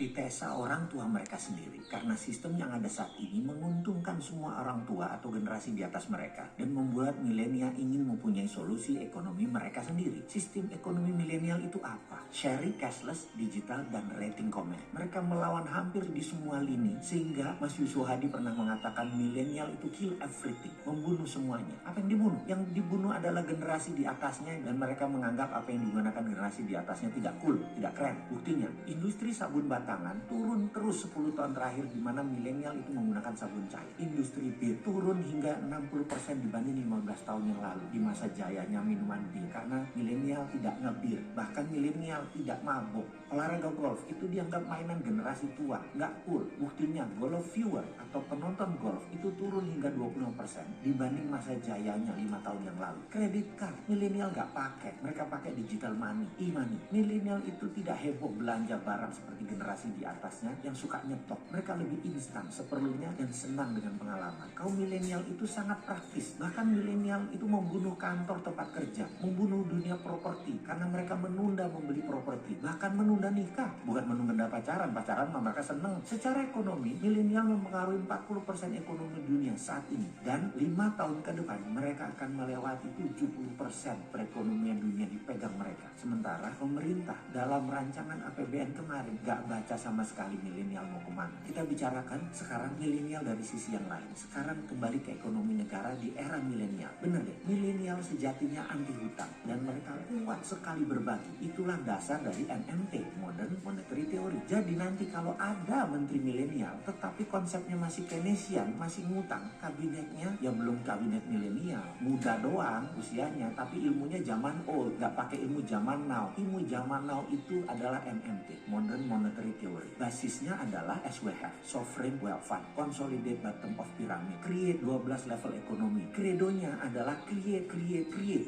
antitesa orang tua mereka sendiri. Karena sistem yang ada saat ini menguntungkan semua orang tua atau generasi di atas mereka dan membuat milenial ingin mempunyai solusi ekonomi mereka sendiri. Sistem ekonomi milenial itu apa? Sharing, cashless, digital, dan rating comment. Mereka melawan hampir di semua lini sehingga Mas Yusuf Hadi pernah mengatakan milenial itu kill everything, membunuh semuanya. Apa yang dibunuh? Yang dibunuh adalah generasi di atasnya dan mereka menganggap apa yang digunakan generasi di atasnya tidak cool, tidak keren. Buktinya, industri sabun batangan turun terus 10 tahun terakhir di mana milenial itu menggunakan sabun cair. Industri bir turun hingga 60% dibanding 15 tahun yang lalu di masa jayanya minuman bir karena milenial tidak ngebir, bahkan milenial tidak mabuk. Olahraga golf itu dianggap mainan generasi tua, nggak cool. Buktinya golf viewer atau penonton golf itu turun hingga 20% dibanding masa jayanya 5 tahun yang lalu. Kredit card milenial nggak pakai, mereka pakai digital money, e-money. Milenial itu tidak heboh belanja barang seperti generasi di atasnya yang suka nyetok. Mereka lebih instan, seperlunya dan senang dengan pengalaman. Kaum milenial itu sangat praktis. Bahkan milenial itu membunuh kantor tempat kerja, membunuh dunia properti karena mereka menunda membeli properti, bahkan menunda nikah. Bukan menunda pacaran mereka senang. Secara ekonomi, milenial mempengaruhi 40% ekonomi dunia saat ini. Dan 5 tahun ke depan, mereka akan melewati 70% perekonomian dunia dipegang mereka. Sementara pemerintah dalam rancangan APBN kemarin gak baca sama sekali milenial mau kemana. Kita bicarakan sekarang milenial dari sisi yang lain. Sekarang kembali ke ekonomi negara di era milenial. Bener deh, milenial sejatinya anti hutang dan mereka kuat sekali berbagi. Itulah dasar dari MMT, Modern Monetary Theory. Jadi nanti kalau ada menteri milenial tetapi konsepnya masih Keynesian, masih ngutang, kabinetnya ya belum kabinet milenial, muda doang usianya, tapi ilmunya zaman old, gak pakai ilmu zaman now. Ilmu zaman now itu adalah MMT, Modern Monetary Theory. Basisnya adalah SWF, Sovereign Wealth Fund, Consolidate Bottom of Pyramid, create 12 level ekonomi. Kredonya adalah create.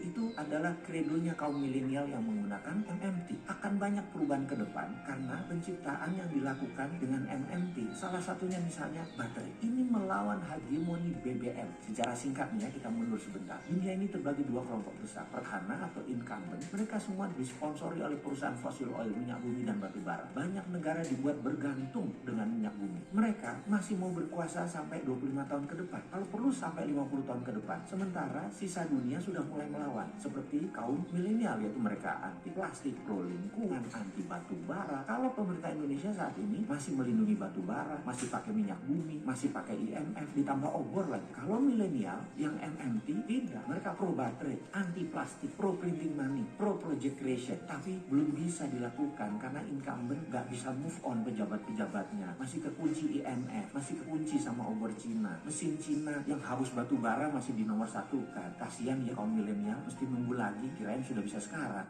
Itu adalah kredonya kaum milenial yang menggunakan MMT. Akan banyak perubahan ke depan karena penciptaan yang dilakukan dengan MMT. Salah satunya misalnya baterai. Ini melawan hegemoni BBM. Secara singkatnya kita mundur sebentar. Dunia ini terbagi dua kelompok besar, perhana atau incumbent. Mereka semua disponsori oleh perusahaan fosil oil, minyak bumi dan batu bara. Banyak negara dibuat bergantung dengan minyak bumi. Mereka masih mau berkuasa sampai 25 tahun ke depan. Kalau perlu sampai 50 tahun ke depan. Sementara sisa dunia sudah mulai melawan. Seperti kaum milenial, yaitu mereka anti plastik, pro lingkungan, anti batu bara. Kalau pemerintah Indonesia saat ini masih melindungi batu bara, masih pakai minyak bumi, masih pakai IMF, ditambah obor lagi. Kalau milenial yang MMT tidak, mereka pro baterai, anti plastik, pro printing money, pro project creation. Tapi belum bisa dilakukan karena incumbent gak bisa move on pejabat-pejabatnya. Masih kekunci IMF, masih kekunci sama obor Cina. Mesin Cina yang harus batu bara masih di nomor 1 kan. Kasihan ya kaum milenial, mesti nunggu lagi, kirain sudah bisa sekarang.